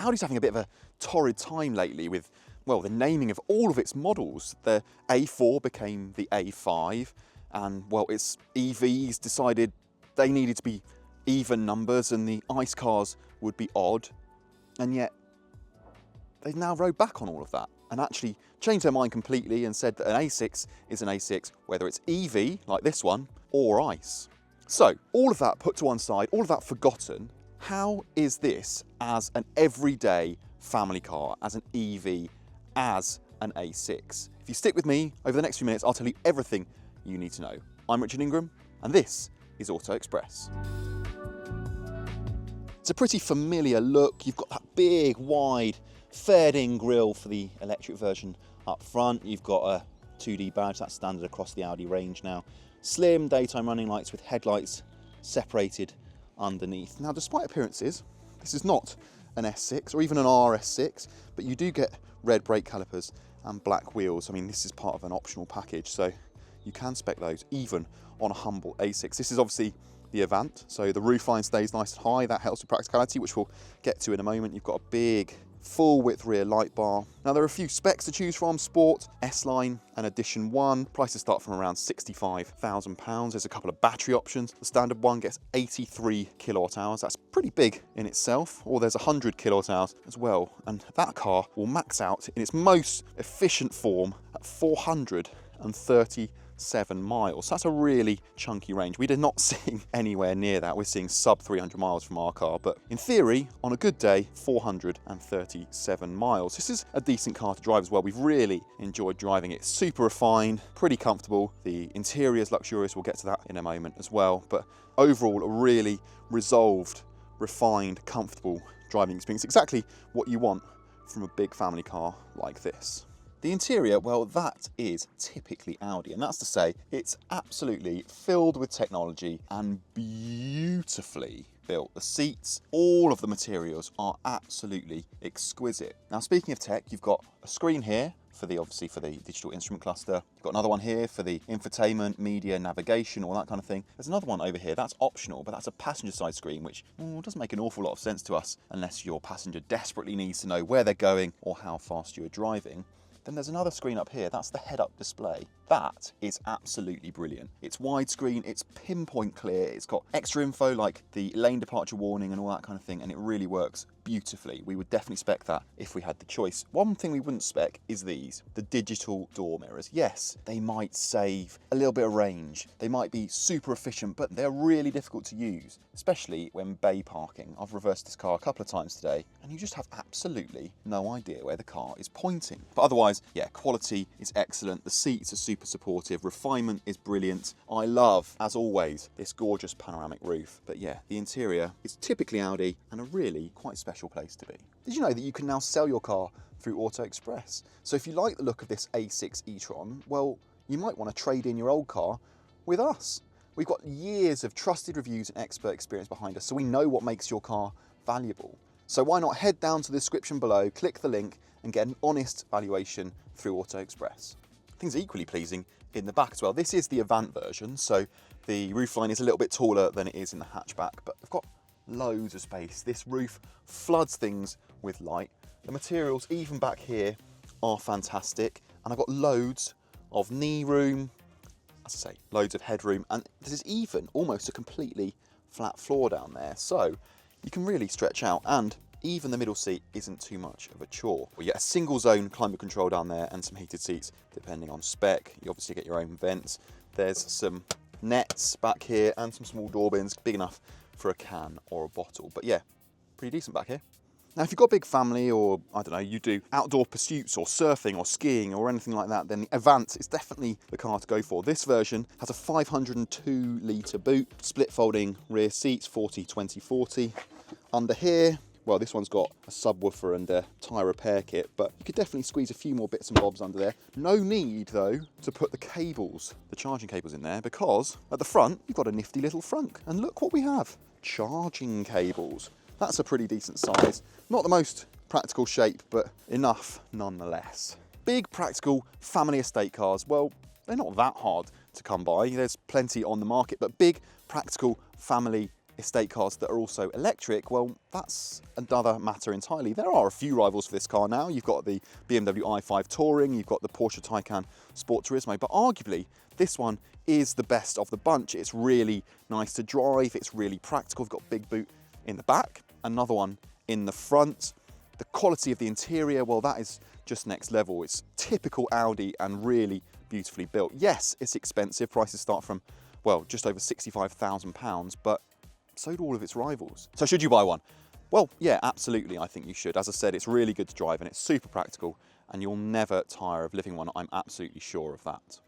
Audi's having a bit of a torrid time lately with, well, the naming of all of its models. The A4 became the A5, and, well, its EVs decided they needed to be even numbers and the ICE cars would be odd. And yet, they've now rode back on all of that and actually changed their mind completely and said that an A6 is an A6, whether it's EV, like this one, or ICE. So, all of that put to one side, all of that forgotten, how is this as an everyday family car, as an EV, as an A6? If you stick with me over the next few minutes, I'll tell you everything you need to know. I'm Richard Ingram, and this is Auto Express. It's a pretty familiar look. You've got that big, wide, faired-in grille for the electric version up front. You've got a 2D badge, that's standard across the Audi range now. Slim daytime running lights with headlights separated underneath. Now, despite appearances, this is not an S6 or even an RS6, but you do get red brake calipers and black wheels. I mean, this is part of an optional package, so you can spec those even on a humble A6. This is obviously the Avant, so the roofline stays nice and high. That helps with practicality, which we'll get to in a moment. You've got a big full width rear light bar. Now, there are a few specs to choose from: Sport, S-Line and Edition 1. Prices start from around £65,000. There's a couple of battery options. The standard one gets 83 kilowatt hours. That's pretty big in itself. Or there's 100 kilowatt hours as well. And that car will max out in its most efficient form at 437 miles. So that's a really chunky range. We're not seeing anywhere near that. We're seeing sub 300 miles from our car, but in theory, on a good day, 437 miles. This is a decent car to drive as well. We've really enjoyed driving it. Super refined, pretty comfortable. The interior is luxurious. We'll get to that in a moment as well. But overall, a really resolved, refined, comfortable driving experience. Exactly what you want from a big family car like this. The interior, well, that is typically Audi, and that's to say it's absolutely filled with technology and beautifully built. The seats, all of the materials are absolutely exquisite. Now, speaking of tech, you've got a screen here for the digital instrument cluster. You've got another one here for the infotainment, media, navigation, all that kind of thing. There's another one over here, that's optional, but that's a passenger side screen, which doesn't make an awful lot of sense to us unless your passenger desperately needs to know where they're going or how fast you're driving. Then there's another screen up here, that's the head-up display. That is absolutely brilliant. It's widescreen, it's pinpoint clear, it's got extra info like the lane departure warning and all that kind of thing, and it really works beautifully. We would definitely spec that if we had the choice. One thing we wouldn't spec is these, the digital door mirrors. Yes, they might save a little bit of range, they might be super efficient, but they're really difficult to use, especially when bay parking. I've reversed this car a couple of times today, and you just have absolutely no idea where the car is pointing. But otherwise, yeah, quality is excellent, the seats are super supportive, refinement is brilliant. I love, as always, this gorgeous panoramic roof. But yeah, the interior is typically Audi and a really quite special place to be. Did you know that you can now sell your car through Auto Express? So if you like the look of this A6 e-tron, well, you might want to trade in your old car with us. We've got years of trusted reviews and expert experience behind us, so we know what makes your car valuable. So why not head down to the description below, click the link and get an honest valuation through Auto Express. Things are equally pleasing in the back as well. This is the Avant version, so the roofline is a little bit taller than it is in the hatchback, but we've got loads of space. This roof floods things with light. The materials, even back here, are fantastic, and I've got loads of knee room, as I say, loads of headroom, and there's even almost a completely flat floor down there, so you can really stretch out, and even the middle seat isn't too much of a chore. We get a single zone climate control down there and some heated seats depending on spec. You obviously get your own vents. There's some nets back here and some small door bins, big enough for a can or a bottle. But yeah, pretty decent back here. Now, if you've got a big family or, I don't know, you do outdoor pursuits or surfing or skiing or anything like that, then the Avant is definitely the car to go for. This version has a 502 litre boot, split folding rear seats, 40-20-40. Under here, well, this one's got a subwoofer and a tyre repair kit, but you could definitely squeeze a few more bits and bobs under there. No need, though, to put the cables, the charging cables in there, because at the front, you've got a nifty little frunk. And look what we have, charging cables. That's a pretty decent size. Not the most practical shape, but enough nonetheless. Big, practical family estate cars, well, they're not that hard to come by. There's plenty on the market, but big, practical family estate cars that are also electric, well, that's another matter entirely. There are a few rivals for this car now. You've got the BMW i5 Touring, you've got the Porsche Taycan Sport Turismo, but arguably this one is the best of the bunch. It's really nice to drive, it's really practical. We've got big boot in the back, another one in the front. The quality of the interior, well, that is just next level. It's typical Audi and really beautifully built. Yes, it's expensive. Prices start from, well, just over £65,000, but so do all of its rivals. So should you buy one? Well, yeah, absolutely, I think you should. As I said, it's really good to drive and it's super practical and you'll never tire of living one. I'm absolutely sure of that.